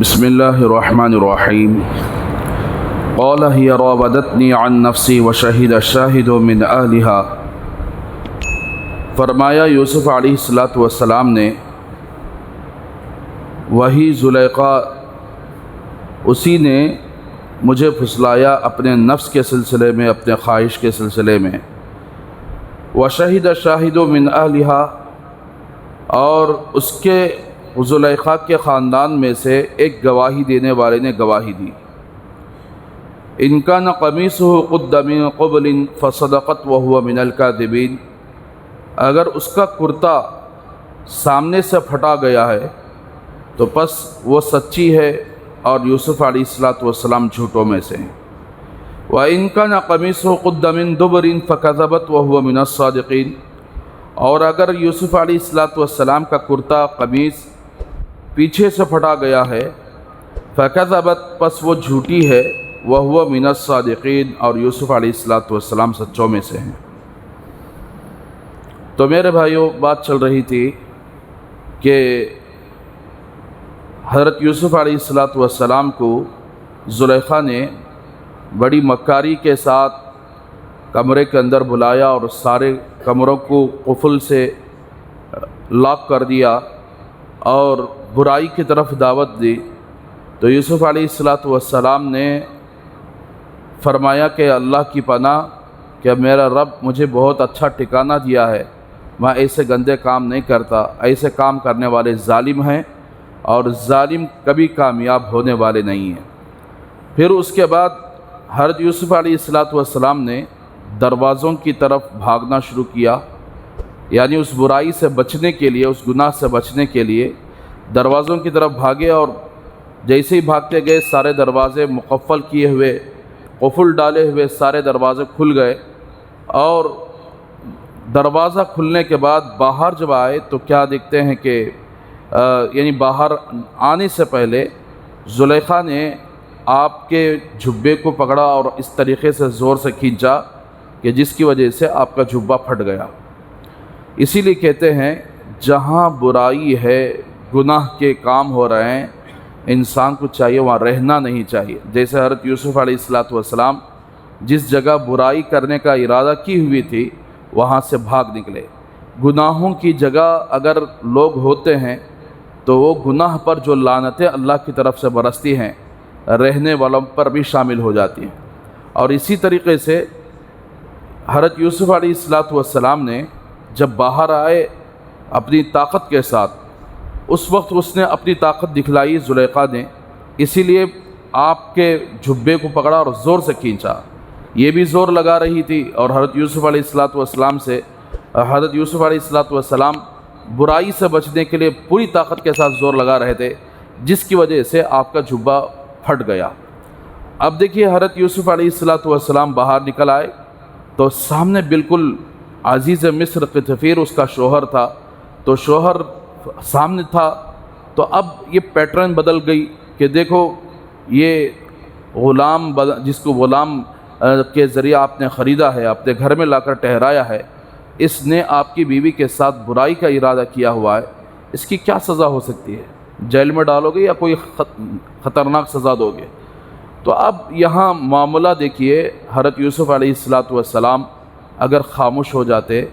بسم اللہ الرحمن الرحیم قال هي راودتنی عن نفسی وشہد الشاہد من اہلها، فرمایا یوسف علیہ السلام نے وہی زلیخا اسی نے مجھے پھسلایا اپنے نفس کے سلسلے میں، اپنے خواہش کے سلسلے میں، وشہد الشاہد من اہلها، اور اس کے زلیخا کے خاندان میں سے ایک گواہی دینے والے نے گواہی دی، ان کان قمیصہ قد من قبل فصدقت وهو من الکاذبین، اگر اس کا کرتا سامنے سے پھٹا گیا ہے تو پس وہ سچی ہے اور یوسف علیہ السلام جھوٹوں میں سے ہیں، وَإِن كَانَ قَمِيصُهُ قُدَّ مِن دُبُرٍ فَكَذَبَتْ وَهُوَ مِنَ الصَّادِقِينَ، اور اگر یوسف علیہ السلام کا کرتا قمیص پیچھے سے پھٹا گیا ہے، فَكَذَبَتْ، پس وہ جھوٹی ہے، وَهُوَ مِنَ الصَّادِقِينَ، اور یوسف علیہ السلام سچوں میں سے ہیں۔ تو میرے بھائیوں، بات چل رہی تھی کہ حضرت یوسف علیہ السلام کو زلیخا نے بڑی مکاری کے ساتھ کمرے کے اندر بلایا اور سارے کمروں کو قفل سے لاک کر دیا اور برائی کی طرف دعوت دی۔ تو یوسف علیہ السلام نے فرمایا کہ اللہ کی پناہ کہ میرا رب مجھے بہت اچھا ٹھکانہ دیا ہے، میں ایسے گندے کام نہیں کرتا، ایسے کام کرنے والے ظالم ہیں اور ظالم کبھی کامیاب ہونے والے نہیں ہیں۔ پھر اس کے بعد حضرت یوسف علیہ السلام نے دروازوں کی طرف بھاگنا شروع کیا، یعنی اس برائی سے بچنے کے لیے، اس گناہ سے بچنے کے لیے دروازوں کی طرف بھاگے، اور جیسے ہی بھاگتے گئے سارے دروازے مقفل کیے ہوئے، قفل ڈالے ہوئے سارے دروازے کھل گئے، اور دروازہ کھلنے کے بعد باہر جب آئے تو کیا دیکھتے ہیں کہ یعنی باہر آنے سے پہلے زلیخا نے آپ کے جھبے کو پکڑا اور اس طریقے سے زور سے کھینچا کہ جس کی وجہ سے آپ کا جھبا پھٹ گیا۔ اسی لیے کہتے ہیں جہاں برائی ہے، گناہ کے کام ہو رہے ہیں، انسان کو چاہیے وہاں رہنا نہیں چاہیے۔ جیسے حضرت یوسف علیہ السلام جس جگہ برائی کرنے کا ارادہ کی ہوئی تھی وہاں سے بھاگ نکلے۔ گناہوں کی جگہ اگر لوگ ہوتے ہیں تو وہ گناہ پر جو لعنتیں اللہ کی طرف سے برستی ہیں رہنے والوں پر بھی شامل ہو جاتی ہیں۔ اور اسی طریقے سے حضرت یوسف علیہ السلام نے جب باہر آئے اپنی طاقت کے ساتھ، اس وقت اس نے اپنی طاقت دکھلائی زلیخا نے، اسی لیے آپ کے جھبے کو پکڑا اور زور سے کھینچا۔ یہ بھی زور لگا رہی تھی اور حضرت یوسف علیہ السلام برائی سے بچنے کے لیے پوری طاقت کے ساتھ زور لگا رہے تھے، جس کی وجہ سے آپ کا جھبا پھٹ گیا۔ اب دیکھیے حضرت یوسف علیہ السلام باہر نکل آئے تو سامنے بالکل عزیز مصر قطفیر اس کا شوہر تھا، تو شوہر سامنے تھا، تو اب یہ پیٹرن بدل گئی کہ دیکھو یہ غلام جس کو غلام کے ذریعے آپ نے خریدا ہے، اپنے گھر میں لا کر ٹھہرایا ہے، اس نے آپ کی بیوی کے ساتھ برائی کا ارادہ کیا ہوا ہے، اس کی کیا سزا ہو سکتی ہے؟ جیل میں ڈالو گے یا کوئی خطرناک سزا دو گے؟ تو اب یہاں معاملہ دیکھیے، حضرت یوسف علیہ السلام اگر خاموش ہو جاتے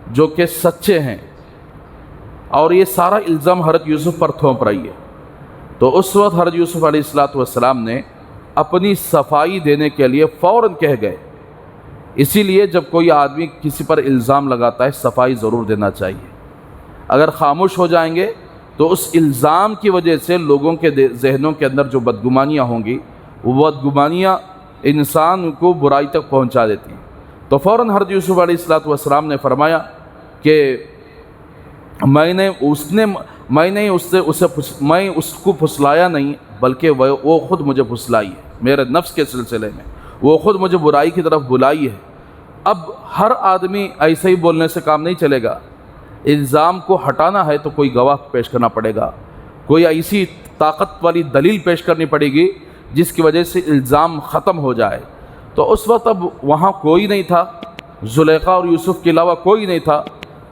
جو کہ سچے ہیں، اور یہ سارا الزام حضرت یوسف پر تھوپ رہی ہے، تو اس وقت حضرت یوسف علیہ السلام نے اپنی صفائی دینے کے لیے فوراً کہہ گئے۔ اسی لیے جب کوئی آدمی کسی پر الزام لگاتا ہے صفائی ضرور دینا چاہیے۔ اگر خاموش ہو جائیں گے تو اس الزام کی وجہ سے لوگوں کے ذہنوں کے اندر جو بدگمانیاں ہوں گی، وہ بدگمانیاں انسان کو برائی تک پہنچا دیتی ہیں۔ تو فوراً حضرت یوسف علیہ السلام نے فرمایا کہ میں اس کو پھسلایا نہیں، بلکہ وہ خود مجھے پھسلائی ہے، میرے نفس کے سلسلے میں وہ خود مجھے برائی کی طرف بلائی ہے۔ اب ہر آدمی ایسے ہی بولنے سے کام نہیں چلے گا، الزام کو ہٹانا ہے تو کوئی گواہ پیش کرنا پڑے گا، کوئی ایسی طاقت والی دلیل پیش کرنی پڑے گی جس کی وجہ سے الزام ختم ہو جائے۔ تو اس وقت اب وہاں کوئی نہیں تھا، زلیخا اور یوسف کے علاوہ کوئی نہیں تھا،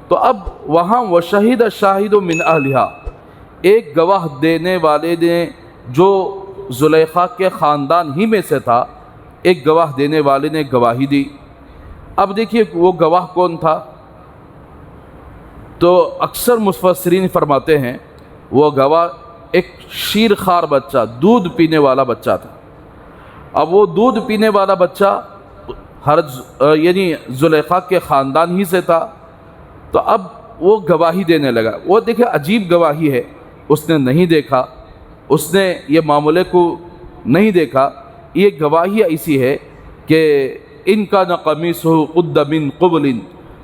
تو اب وہاں وشہد شاہد من اہلہا، ایک گواہ دینے والے نے جو زلیخا کے خاندان ہی میں سے تھا، ایک گواہ دینے والے نے گواہی دی۔ اب دیکھیے وہ گواہ کون تھا؟ تو اکثر مفسرین فرماتے ہیں وہ گواہ ایک شیرخوار بچہ، دودھ پینے والا بچہ تھا۔ اب وہ دودھ پینے والا بچہ یعنی زلیخا کے خاندان ہی سے تھا، تو اب وہ گواہی دینے لگا۔ وہ دیکھیں عجیب گواہی ہے، اس نے نہیں دیکھا، اس نے یہ معاملے کو نہیں دیکھا۔ یہ گواہی ایسی ہے کہ ان کا قمیصہ قد من قبل،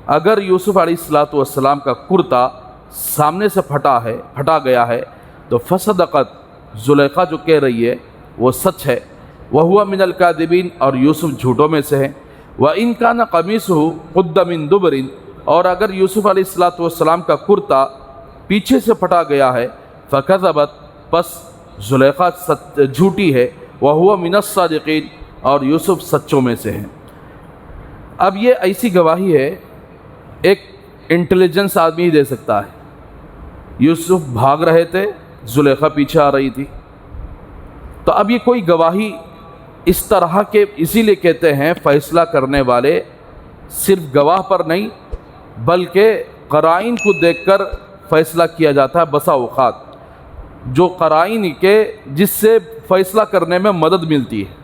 اگر یوسف علیہ السلام کا کرتا سامنے سے پھٹا گیا ہے تو فصدقت، زلیخا جو کہہ رہی ہے وہ سچ ہے، وہو من الکاذبین، اور یوسف جھوٹوں میں سے ہے۔ وَإِن كَانَ قَمِيصُهُ قُدَّ مِن دُبُرٍ، اور اگر یوسف علیہ السلام کا کرتا پیچھے سے پھٹا گیا ہے، فَكَذَبَتْ، پس زلیخا جھوٹی ہے، وَهُوَ مِنَ الصَّادِقِينَ، اور یوسف سچوں میں سے ہیں۔ اب یہ ایسی گواہی ہے ایک انٹیلیجنس آدمی ہی دے سکتا ہے۔ یوسف بھاگ رہے تھے، زلیخا پیچھے آ رہی تھی، تو اب یہ کوئی گواہی اس طرح کے، اسی لیے کہتے ہیں فیصلہ کرنے والے صرف گواہ پر نہیں بلکہ قرائن کو دیکھ کر فیصلہ کیا جاتا ہے۔ بسا اوقات جو قرائن کے جس سے فیصلہ کرنے میں مدد ملتی ہے،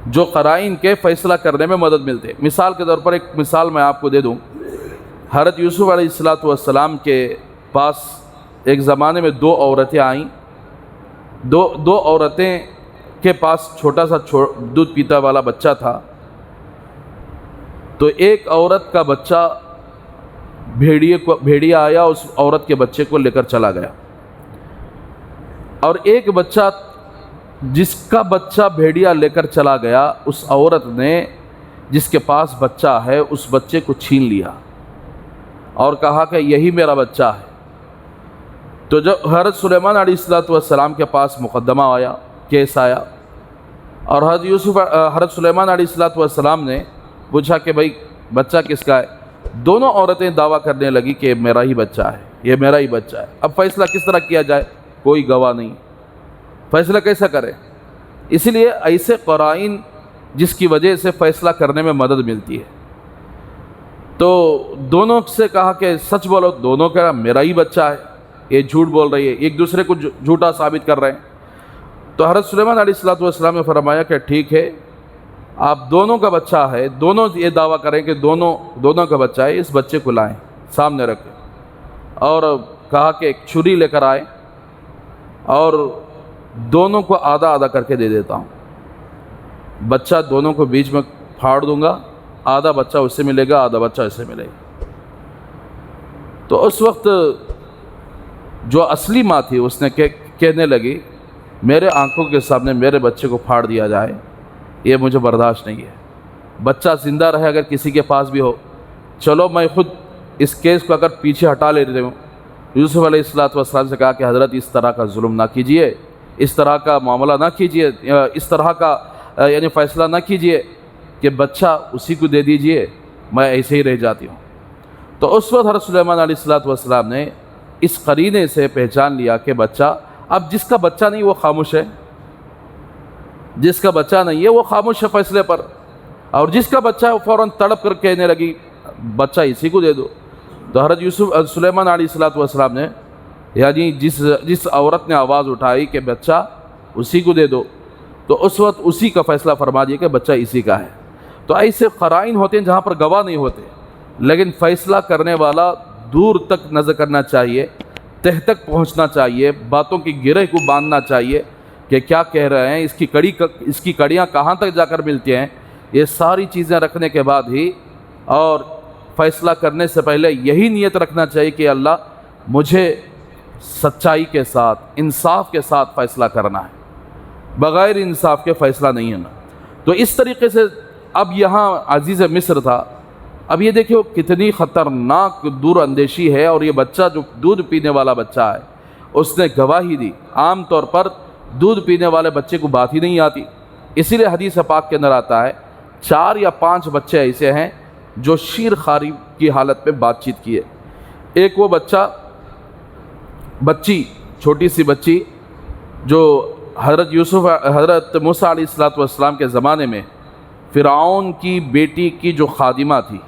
جو قرائن کے فیصلہ کرنے میں مدد ملتے ہیں۔ مثال کے طور پر ایک مثال میں آپ کو دے دوں، حضرت یوسف علیہ السلام کے پاس ایک زمانے میں دو عورتیں آئیں۔ دو عورتیں کے پاس چھوٹا سا دودھ پیتا والا بچہ تھا۔ تو ایک عورت کا بچہ بھیڑیا آیا، اس عورت کے بچے کو لے کر چلا گیا، اور ایک بچہ جس کا بچہ بھیڑیا لے کر چلا گیا، اس عورت نے جس کے پاس بچہ ہے اس بچے کو چھین لیا اور کہا کہ یہی میرا بچہ ہے۔ تو جب حضرت سلیمان علیہ السلام کے پاس مقدمہ آیا، کیس آیا، اور حضرت سلیمان علیہ السلام نے پوچھا کہ بھائی بچہ کس کا ہے؟ دونوں عورتیں دعویٰ کرنے لگی کہ میرا ہی بچہ ہے، یہ میرا ہی بچہ ہے۔ اب فیصلہ کس طرح کیا جائے؟ کوئی گواہ نہیں، فیصلہ کیسا کرے؟ اسی لیے ایسے قرائن جس کی وجہ سے فیصلہ کرنے میں مدد ملتی ہے۔ تو دونوں سے کہا کہ سچ بولو، دونوں کہا میرا ہی بچہ ہے، یہ جھوٹ بول رہی ہے، ایک دوسرے کو جھوٹا ثابت کر رہے ہیں۔ تو حضرت سلیمان علیہ السلام نے فرمایا کہ ٹھیک ہے، آپ دونوں کا بچہ ہے، دونوں یہ دعویٰ کریں کہ دونوں کا بچہ ہے، اس بچے کو لائیں سامنے رکھیں، اور کہا کہ ایک چھری لے کر آئے اور دونوں کو آدھا آدھا کر کے دے دیتا ہوں، بچہ دونوں کو بیچ میں پھاڑ دوں گا، آدھا بچہ اس سے ملے گا، آدھا بچہ اس سے ملے گا۔ تو اس وقت جو اصلی ماں تھی اس نے کہنے لگی میرے آنکھوں کے سامنے میرے بچے کو پھاڑ دیا جائے، یہ مجھے برداشت نہیں ہے، بچہ زندہ رہے اگر کسی کے پاس بھی ہو، چلو میں خود اس کیس کو اگر پیچھے ہٹا لیتے ہوں۔ یوسف علیہ السلام سے کہا کہ حضرت اس طرح کا ظلم نہ کیجئے، اس طرح کا معاملہ نہ کیجئے، اس طرح کا یعنی فیصلہ نہ کیجئے کہ بچہ اسی کو دے دیجئے، میں ایسے ہی رہ جاتی ہوں۔ تو اس وقت حضرت سلیمان علیہ السلام نے اس قرینے سے پہچان لیا کہ بچہ، اب جس کا بچہ نہیں وہ خاموش ہے، جس کا بچہ نہیں ہے وہ خاموش ہے فیصلے پر، اور جس کا بچہ ہے وہ فوراً تڑپ کر کہنے لگی بچہ اسی کو دے دو۔ تو حضرت سلیمان علیہ السلام نے یعنی جس عورت نے آواز اٹھائی کہ بچہ اسی کو دے دو، تو اس وقت اسی کا فیصلہ فرما دیا کہ بچہ اسی کا ہے۔ تو ایسے قرائن ہوتے ہیں جہاں پر گواہ نہیں ہوتے، لیکن فیصلہ کرنے والا دور تک نظر کرنا چاہیے، تہ تک پہنچنا چاہیے، باتوں کی گرہ کو باندھنا چاہیے کہ کیا کہہ رہے ہیں، اس کی کڑیاں کہاں تک جا کر ملتی ہیں، یہ ساری چیزیں رکھنے کے بعد ہی، اور فیصلہ کرنے سے پہلے یہی نیت رکھنا چاہیے کہ اللہ مجھے سچائی کے ساتھ، انصاف کے ساتھ فیصلہ کرنا ہے، بغیر انصاف کے فیصلہ نہیں ہونا۔ تو اس طریقے سے اب یہاں عزیز مصر تھا، اب یہ دیکھو کتنی خطرناک دور اندیشی ہے، اور یہ بچہ جو دودھ پینے والا بچہ ہے اس نے گواہی دی۔ عام طور پر دودھ پینے والے بچے کو بات ہی نہیں آتی، اسی لیے حدیث پاک کے اندر آتا ہے 4 یا 5 بچے ایسے ہیں جو شیر خواری کی حالت میں بات چیت کیے۔ ایک وہ بچی، چھوٹی سی بچی جو حضرت موسیٰ علیہ السلام کے زمانے میں فرعون کی بیٹی کی جو خادمہ تھی،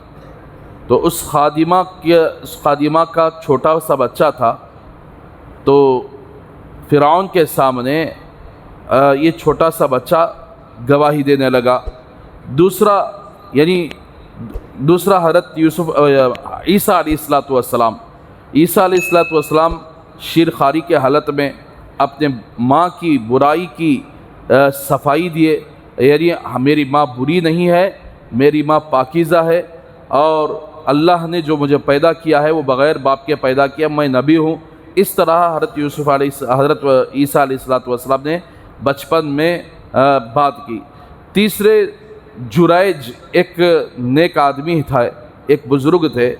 تو اس خادمہ کا چھوٹا سا بچہ تھا، تو فرعون کے سامنے یہ چھوٹا سا بچہ گواہی دینے لگا۔ دوسرا حضرت عیسیٰ علیہ السلام شیرخواری کے حالت میں اپنے ماں کی برائی کی صفائی دیے، یعنی میری ماں بری نہیں ہے، میری ماں پاکیزہ ہے، اور اللہ نے جو مجھے پیدا کیا ہے وہ بغیر باپ کے پیدا کیا، میں نبی ہوں۔ اس طرح حضرت عیسیٰ علیہ السلام نے بچپن میں بات کی۔ تیسرے جریج ایک نیک آدمی تھا، ایک بزرگ تھے،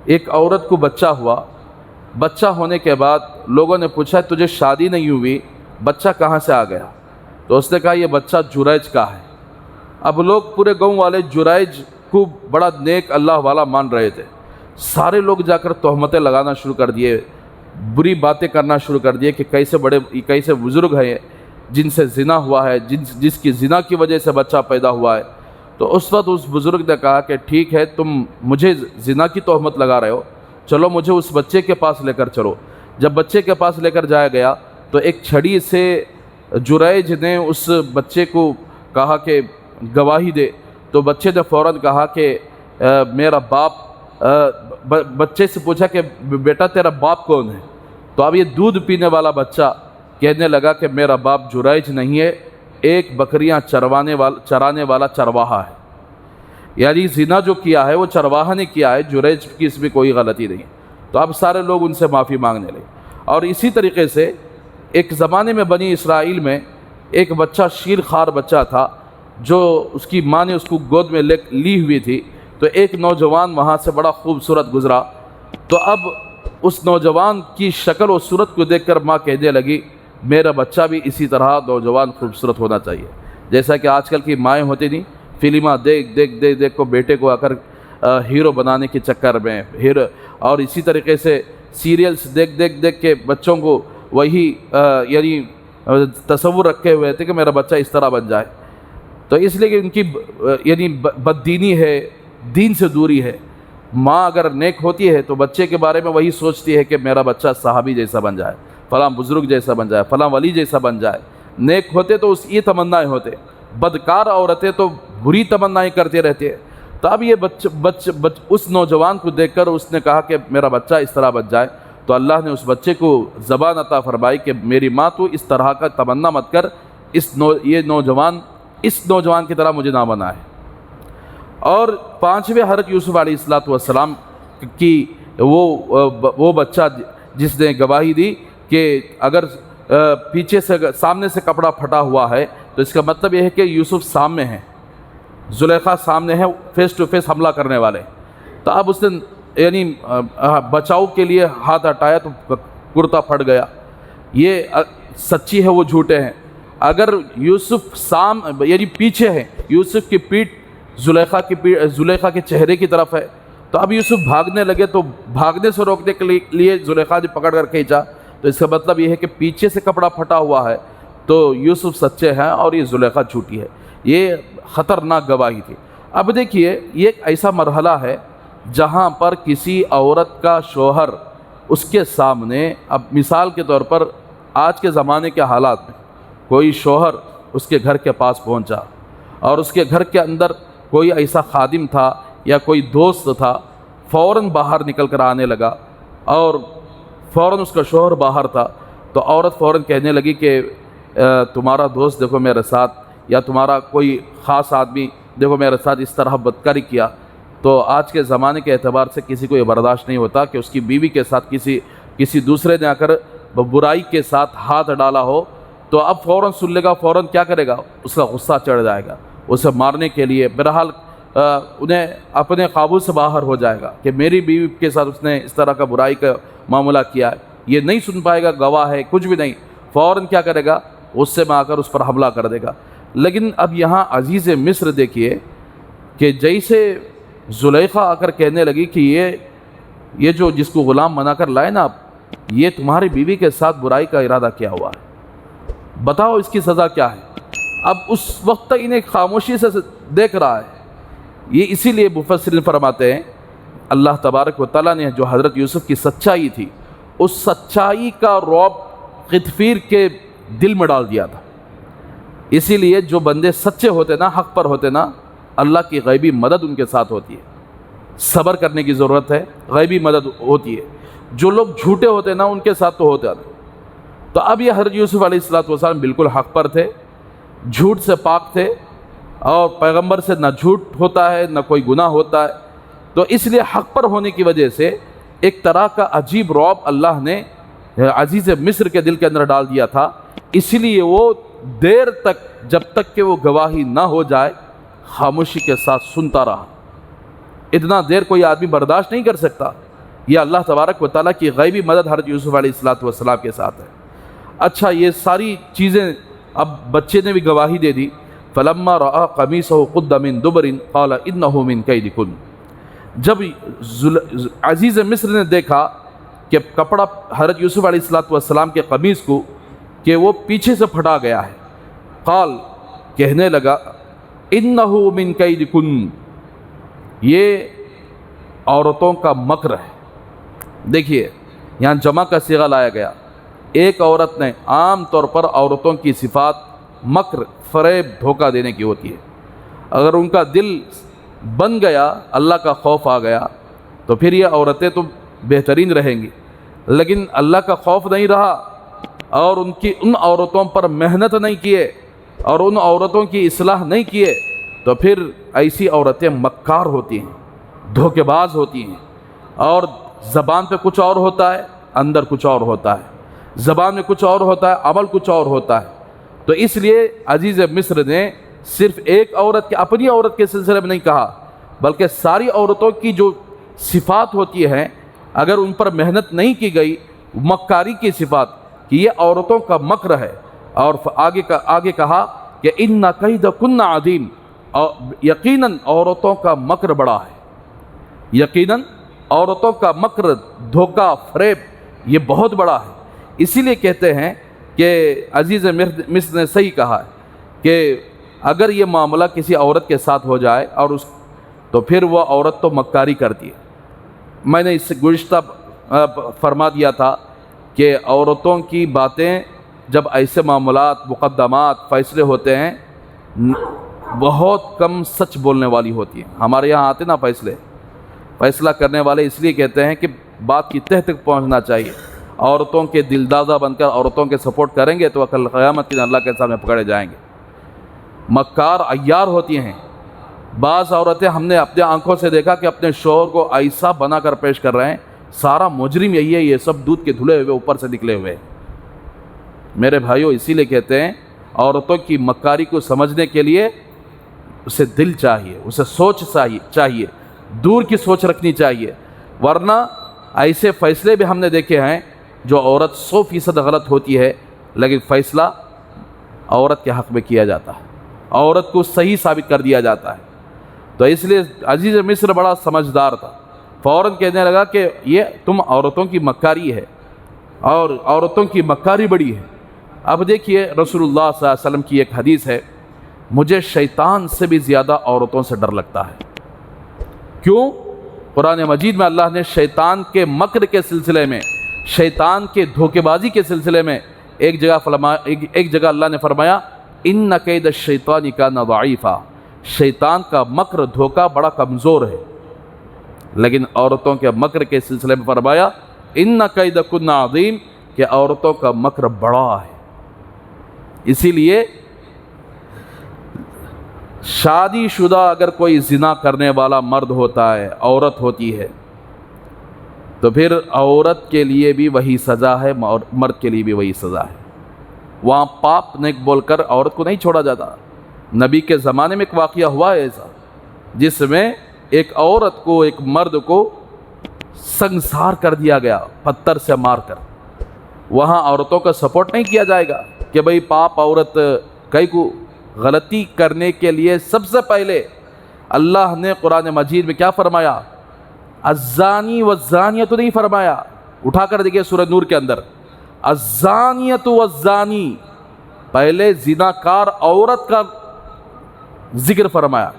ایک عورت کو بچہ ہوا۔ بچہ ہونے کے بعد لوگوں نے پوچھا تجھے شادی نہیں ہوئی، بچہ کہاں سے آ گیا؟ تو اس نے کہا یہ بچہ جریج کا ہے۔ اب لوگ پورے گاؤں والے جریج کو بڑا نیک اللہ والا مان رہے تھے، سارے لوگ جا کر تہمتیں لگانا شروع کر دیے، بری باتیں کرنا شروع کر دیے کہ کیسے بزرگ ہیں جن سے زنا ہوا ہے، جس کی زنا کی وجہ سے بچہ پیدا ہوا ہے۔ تو اس وقت اس بزرگ نے کہا کہ ٹھیک ہے، تم مجھے زنا کی تہمت لگا رہے ہو، چلو مجھے اس بچے کے پاس لے کر چلو۔ جب بچے کے پاس لے کر جایا گیا تو ایک چھڑی سے جریج نے اس بچے کو کہا کہ گواہی دے، تو بچے نے فوراً کہا کہ میرا باپ، بچے سے پوچھا کہ بیٹا تیرا باپ کون ہے؟ تو اب یہ دودھ پینے والا بچہ کہنے لگا کہ میرا باپ جریج نہیں ہے، ایک بکریاں چرانے والا چرواہا ہے۔ یعنی زنا جو کیا ہے وہ چرواہا نے کیا ہے، جریج کی اس میں کوئی غلطی نہیں۔ تو اب سارے لوگ ان سے معافی مانگنے لگے۔ اور اسی طریقے سے ایک زمانے میں بنی اسرائیل میں ایک بچہ شیرخوار بچہ تھا، جو اس کی ماں نے اس کو گود میں لی ہوئی تھی۔ تو ایک نوجوان وہاں سے بڑا خوبصورت گزرا، تو اب اس نوجوان کی شکل و صورت کو دیکھ کر ماں کہنے لگی میرا بچہ بھی اسی طرح نوجوان خوبصورت ہونا چاہیے۔ جیسا کہ آج کل کی مائیں ہوتی نہیں، فلمیں دیکھ کو بیٹے کو آ کر ہیرو بنانے کے چکر میں اور اسی طریقے سے سیریلز دیکھ کے بچوں کو وہی یعنی تصور رکھے ہوئے تھے کہ میرا بچہ اس طرح بن جائے۔ تو اس لیے کہ ان کی یعنی بددینی ہے، دین سے دوری ہے۔ ماں اگر نیک ہوتی ہے تو بچے کے بارے میں وہی سوچتی ہے کہ میرا بچہ صحابی جیسا بن جائے، فلاں بزرگ جیسا بن جائے، فلاں ولی جیسا بن جائے۔ نیک ہوتے تو یہ تمنائیں ہوتے، بدکار عورتیں تو بری تمنائیں کرتے رہتے ہیں۔ تو اب یہ اس نوجوان کو دیکھ کر اس نے کہا کہ میرا بچہ اس طرح بن جائے، تو اللہ نے اس بچے کو زبان عطا فرمائی کہ میری ماں تو اس طرح کا تمنا مت کر، یہ نوجوان اس نوجوان کی طرح مجھے نہ بنائے۔ اور پانچویں حضرت یوسف علیہ السلام کی وہ بچہ جس نے گواہی دی کہ اگر پیچھے سے سامنے سے کپڑا پھٹا ہوا ہے تو اس کا مطلب یہ ہے کہ یوسف سامنے ہیں، زلیخا سامنے ہے، فیس ٹو فیس حملہ کرنے والے۔ تو اب اس نے یعنی بچاؤ کے لیے ہاتھ ہٹایا تو کرتا پھٹ گیا۔ یہ سچی ہے، وہ جھوٹے ہیں۔ اگر یوسف یعنی پیچھے ہے، یوسف کی پیٹھ زلیخا کے چہرے کی طرف ہے، تو اب یوسف بھاگنے لگے تو بھاگنے سے روکنے کے لیے زلیخا نے پکڑ کر کھینچا، تو اس کا مطلب یہ ہے کہ پیچھے سے کپڑا پھٹا ہوا ہے تو یوسف سچے ہیں اور یہ زلیخا جھوٹی ہے۔ یہ خطرناک گواہی تھی۔ اب دیکھیے، یہ ایک ایسا مرحلہ ہے جہاں پر کسی عورت کا شوہر اس کے سامنے، اب مثال کے طور پر آج کے زمانے کے حالات میں کوئی شوہر اس کے گھر کے پاس پہنچا اور اس کے گھر کے اندر کوئی ایسا خادم تھا یا کوئی دوست تھا، فوراً باہر نکل کر آنے لگا اور فوراً اس کا شوہر باہر تھا، تو عورت فوراً کہنے لگی کہ تمہارا دوست دیکھو میرے ساتھ، یا تمہارا کوئی خاص آدمی دیکھو میرے ساتھ اس طرح بدکاری کیا۔ تو آج کے زمانے کے اعتبار سے کسی کو یہ برداشت نہیں ہوتا کہ اس کی بیوی کے ساتھ کسی دوسرے نے آ کر برائی کے ساتھ ہاتھ ڈالا ہو، تو اب فوراً سن لے گا، فوراً کیا کرے گا، اس کا غصہ چڑھ جائے گا، اسے مارنے کے لیے بہرحال انہیں اپنے قابو سے باہر ہو جائے گا کہ میری بیوی کے ساتھ اس نے اس طرح کا برائی کا معاملہ کیا ہے۔ یہ نہیں سن پائے گا، گواہ ہے، کچھ بھی نہیں، فوراً کیا کرے گا، غصے میں آ کر اس پر حملہ کر دے گا۔ لیکن اب یہاں عزیز مصر دیکھیے کہ جیسے زلیخا آ کر کہنے لگی کہ یہ جو جس کو غلام بنا کر لائے نا آپ، یہ تمہاری بیوی کے ساتھ برائی کا ارادہ کیا ہوا ہے، بتاؤ اس کی سزا کیا ہے؟ اب اس وقت تک انہیں خاموشی سے دیکھ رہا ہے۔ یہ اسی لیے مفسرین فرماتے ہیں اللہ تبارک و تعالیٰ نے جو حضرت یوسف کی سچائی تھی، اس سچائی کا رعب غطفیر کے دل میں ڈال دیا تھا۔ اسی لیے جو بندے سچے ہوتے نا، حق پر ہوتے نا، اللہ کی غیبی مدد ان کے ساتھ ہوتی ہے۔ صبر کرنے کی ضرورت ہے، غیبی مدد ہوتی ہے۔ جو لوگ جھوٹے ہوتے نا، ان کے ساتھ تو ہوتا نہیں۔ تو اب یہ حضرت یوسف علیہ السلام بالکل حق پر تھے، جھوٹ سے پاک تھے، اور پیغمبر سے نہ جھوٹ ہوتا ہے نہ کوئی گناہ ہوتا ہے۔ تو اس لیے حق پر ہونے کی وجہ سے ایک طرح کا عجیب رعب اللہ نے عزیز مصر کے دل کے اندر ڈال دیا تھا۔ اسی لیے وہ دیر تک، جب تک کہ وہ گواہی نہ ہو جائے، خاموشی کے ساتھ سنتا رہا۔ اتنا دیر کوئی آدمی برداشت نہیں کر سکتا۔ یہ اللہ تبارک و تعالیٰ کی غیبی مدد حضرت یوسف علیہ السلام کے ساتھ ہے۔ اچھا، یہ ساری چیزیں اب بچے نے بھی گواہی دے دی۔ فلما رأى قمیصه قد من دبر قال انه من کیدکن۔ جب عزیز مصر نے دیکھا کہ کپڑا حضرت یوسف علیہ السلام کے قمیص کو کہ وہ پیچھے سے پھٹا گیا ہے، قال، کہنے لگا، انه من کیدکن، یہ عورتوں کا مکر ہے۔ دیکھیے یہاں جمع کا صیغہ لایا گیا۔ ایک عورت نے، عام طور پر عورتوں کی صفات مکر، فریب، دھوکہ دینے کی ہوتی ہے۔ اگر ان کا دل بن گیا، اللہ کا خوف آ گیا، تو پھر یہ عورتیں تو بہترین رہیں گی۔ لیکن اللہ کا خوف نہیں رہا اور ان عورتوں پر محنت نہیں کیے اور ان عورتوں کی اصلاح نہیں کیے، تو پھر ایسی عورتیں مکار ہوتی ہیں، دھوکے باز ہوتی ہیں، اور زبان پہ کچھ اور ہوتا ہے، اندر کچھ اور ہوتا ہے۔ زبان میں کچھ اور ہوتا ہے، عمل کچھ اور ہوتا ہے۔ تو اس لیے عزیز مصر نے صرف ایک عورت کے، اپنی عورت کے سلسلے میں نہیں کہا، بلکہ ساری عورتوں کی جو صفات ہوتی ہیں، اگر ان پر محنت نہیں کی گئی، مکاری کی صفات، کہ یہ عورتوں کا مکر ہے۔ اور آگے کہا کہ ان کیدکن عظیم، اور یقیناً عورتوں کا مکر بڑا ہے، یقیناً عورتوں کا مکر، دھوکہ، فریب، یہ بہت بڑا ہے۔ اسی لیے کہتے ہیں کہ عزیز مصر نے صحیح کہا ہے کہ اگر یہ معاملہ کسی عورت کے ساتھ ہو جائے اور تو پھر وہ عورت تو مکاری کرتی ہے۔ میں نے اس سے گزشتہ فرما دیا تھا کہ عورتوں کی باتیں جب ایسے معاملات، مقدمات، فیصلے ہوتے ہیں، بہت کم سچ بولنے والی ہوتی ہیں۔ ہمارے یہاں آتے نا فیصلہ کرنے والے، اس لیے کہتے ہیں کہ بات کی تہ تک پہنچنا چاہیے۔ عورتوں کے دلدادہ بن کر عورتوں کے سپورٹ کریں گے تو کل قیامت کے دن اللہ کے سامنے پکڑے جائیں گے۔ مکار، عیار ہوتی ہیں۔ بعض عورتیں ہم نے اپنے آنکھوں سے دیکھا کہ اپنے شوہر کو ایسا بنا کر پیش کر رہے ہیں، سارا مجرم یہی ہے، یہ سب دودھ کے دھلے ہوئے اوپر سے نکلے ہوئے۔ میرے بھائیوں، اسی لیے کہتے ہیں عورتوں کی مکاری کو سمجھنے کے لیے اسے دل چاہیے، اسے سوچ چاہیے، دور کی سوچ رکھنی چاہیے، ورنہ ایسے فیصلے بھی ہم نے دیکھے ہیں جو عورت 100% غلط ہوتی ہے، لیکن فیصلہ عورت کے حق میں کیا جاتا ہے، عورت کو صحیح ثابت کر دیا جاتا ہے۔ تو اس لیے عزیز مصر بڑا سمجھدار تھا، فوراً کہنے لگا کہ یہ تم عورتوں کی مکاری ہے اور عورتوں کی مکاری بڑی ہے۔ اب دیکھیے رسول اللہ صلی اللہ علیہ وسلم کی ایک حدیث ہے، مجھے شیطان سے بھی زیادہ عورتوں سے ڈر لگتا ہے۔ کیوں؟ قرآن مجید میں اللہ نے شیطان کے مکر کے سلسلے میں، شیطان کے دھوکے بازی کے سلسلے میں ایک جگہ اللہ نے فرمایا ان کید الشیطان کان ضعیفا، شیطان کا مکر، دھوکہ بڑا کمزور ہے۔ لیکن عورتوں کے مکر کے سلسلے میں فرمایا ان کیدکن عظیم، کہ عورتوں کا مکر بڑا ہے۔ اسی لیے شادی شدہ اگر کوئی زنا کرنے والا مرد ہوتا ہے، عورت ہوتی ہے، تو پھر عورت کے لیے بھی وہی سزا ہے اور مرد کے لیے بھی وہی سزا ہے۔ وہاں پاپ نیک بول کر عورت کو نہیں چھوڑا جاتا۔ نبی کے زمانے میں ایک واقعہ ہوا ہے ایسا، جس میں ایک عورت کو، ایک مرد کو سنسار کر دیا گیا پتھر سے مار کر۔ وہاں عورتوں کا سپورٹ نہیں کیا جائے گا کہ بھئی پاپ عورت، کئی کو غلطی کرنے کے لیے سب سے پہلے اللہ نے قرآن مجید میں کیا فرمایا؟ الزانی والزانیہ تو نہیں فرمایا، اٹھا کر دیکھیے سورہ نور کے اندر، الزانیۃ والزانی، پہلے زناکار عورت کا ذکر فرمایا،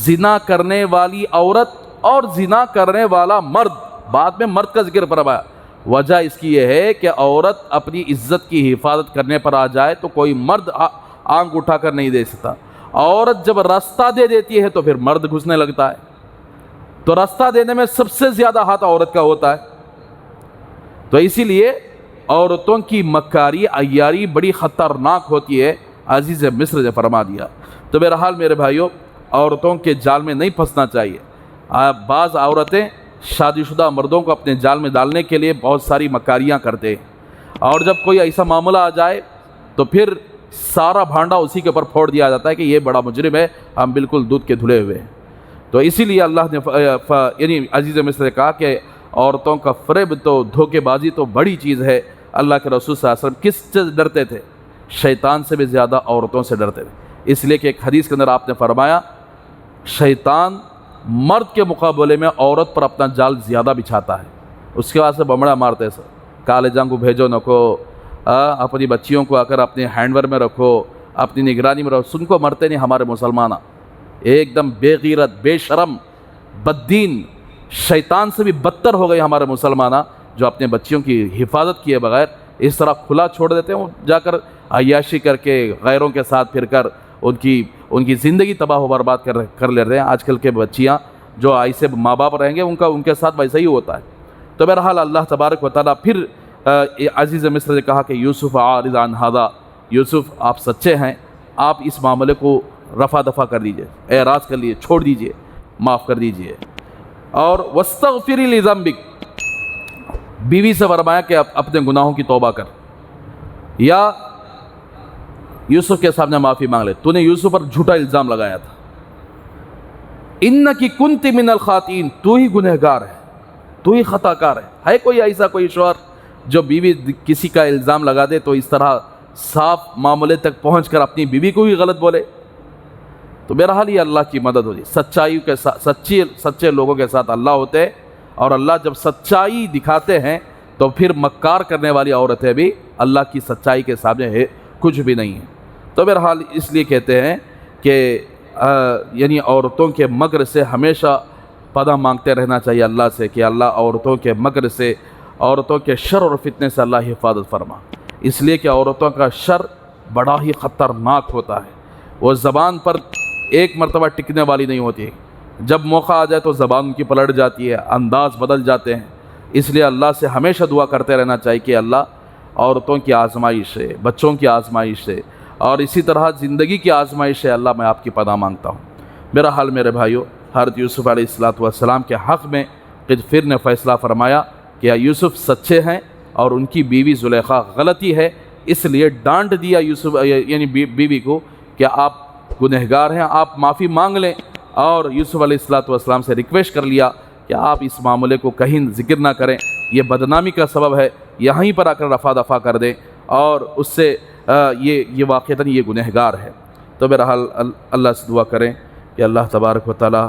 زنا کرنے والی عورت اور زنا کرنے والا مرد، بعد میں مرد کا ذکر فرمایا۔ وجہ اس کی یہ ہے کہ عورت اپنی عزت کی حفاظت کرنے پر آ جائے تو کوئی مرد آنکھ اٹھا کر نہیں دے سکتا۔ عورت جب راستہ دے دیتی ہے تو پھر مرد گھسنے لگتا ہے، تو راستہ دینے میں سب سے زیادہ ہاتھ عورت کا ہوتا ہے۔ تو اسی لیے عورتوں کی مکاری عیاری بڑی خطرناک ہوتی ہے، عزیز مصر نے فرما دیا۔ تو بہرحال میرے بھائیوں، عورتوں کے جال میں نہیں پھنسنا چاہیے۔ بعض عورتیں شادی شدہ مردوں کو اپنے جال میں ڈالنے کے لیے بہت ساری مکاریاں کرتے ہیں، اور جب کوئی ایسا معاملہ آ جائے تو پھر سارا بھانڈا اسی کے اوپر پھوڑ دیا جاتا ہے کہ یہ بڑا مجرم ہے، ہم بالکل دودھ کے دھلے ہوئے ہیں۔ تو اسی لیے اللہ نے یعنی عزیز مصر نے کہا کہ عورتوں کا فریب تو دھوکے بازی تو بڑی چیز ہے۔ اللہ کے رسول صلی اللہ علیہ وسلم کس سے ڈرتے تھے؟ شیطان سے بھی زیادہ عورتوں سے ڈرتے تھے، اس لیے کہ ایک حدیث کے اندر آپ نے فرمایا شیطان مرد کے مقابلے میں عورت پر اپنا جال زیادہ بچھاتا ہے، اس کے بعد سے بمڑا مارتے سر، کالجاں کو بھیجو نکو، اپنی بچیوں کو آ کر اپنے ہینڈور میں رکھو، اپنی نگرانی میں رکھو، سن کو مرتے نہیں ہمارے مسلمانہ، ایک دم بے غیرت، بے شرم، بددین، شیطان سے بھی بدتر ہو گئے ہمارے مسلمانہ، جو اپنے بچیوں کی حفاظت کیے بغیر اس طرح کھلا چھوڑ دیتے ہیں، وہ جا کر عیاشی کر کے غیروں کے ساتھ پھر کر ان کی زندگی تباہ و برباد کر لے رہے ہیں۔ آج کل کے بچیاں جو ایسے ماں باپ رہیں گے ان کے ساتھ ویسا ہی ہوتا ہے۔ تو بہرحال اللہ تبارک و تعالیٰ پھر عزیز مصر نے کہا کہ یوسف اعرض عن ھذا، یوسف آپ سچے ہیں، آپ اس معاملے کو رفع دفع کر دیجئے، اعراض کر لیجئے، چھوڑ دیجئے، معاف کر دیجئے۔ اور واستغفری لذنبک، بیوی سے فرمایا کہ اپنے گناہوں کی توبہ کر، یا یوسف کے سامنے معافی مانگ لے، تو نے یوسف پر جھوٹا الزام لگایا تھا، انکی کنت من الخاطئین، تو ہی گنہگار ہے، تو ہی خطا کار ہے کوئی ایسا کوئی شوہر جو بیوی کسی کا الزام لگا دے تو اس طرح صاف معاملے تک پہنچ کر اپنی بیوی کو ہی غلط بولے؟ تو بہرحال یہ اللہ کی مدد ہوتی ہے، سچائی کے ساتھ سچے لوگوں کے ساتھ اللہ ہوتے ہیں، اور اللہ جب سچائی دکھاتے ہیں تو پھر مکار کرنے والی عورتیں بھی اللہ کی سچائی کے سامنے کچھ بھی نہیں ہیں۔ تو بہرحال اس لیے کہتے ہیں کہ یعنی عورتوں کے مکر سے ہمیشہ پناہ مانگتے رہنا چاہیے اللہ سے کہ اللہ عورتوں کے مکر سے، عورتوں کے شر اور فتنے سے اللہ حفاظت فرما، اس لیے کہ عورتوں کا شر بڑا ہی خطرناک ہوتا ہے، وہ زبان پر ایک مرتبہ ٹکنے والی نہیں ہوتی، جب موقع آ جائے تو زبان ان کی پلٹ جاتی ہے، انداز بدل جاتے ہیں۔ اس لیے اللہ سے ہمیشہ دعا کرتے رہنا چاہیے کہ اللہ عورتوں کی آزمائش سے، بچوں کی آزمائش سے، اور اسی طرح زندگی کی آزمائش سے اللہ میں آپ کی پناہ مانگتا ہوں۔ بہرحال میرے بھائیوں، حضرت یوسف علیہ السلام کے حق میں قدفر نے فیصلہ فرمایا کہ یوسف سچے ہیں اور ان کی بیوی زلیخا غلطی ہے، اس لیے ڈانٹ دیا یوسف یعنی بیوی کو کہ آپ گنہگار ہیں، آپ معافی مانگ لیں، اور یوسف علیہ السلام سے ریکویسٹ کر لیا کہ آپ اس معاملے کو کہیں ذکر نہ کریں، یہ بدنامی کا سبب ہے، یہیں پر آ کر رفع دفع کر دیں، اور اس سے یہ واقعتاً یہ گنہگار ہے۔ تو بہرحال اللہ سے دعا کریں کہ اللہ تبارک و تعالی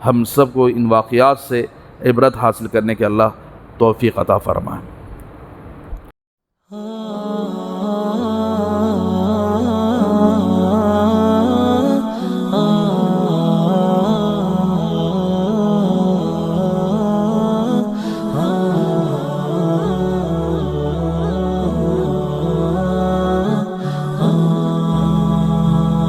ہم سب کو ان واقعات سے عبرت حاصل کرنے کے اللہ توفیق عطا فرمائے۔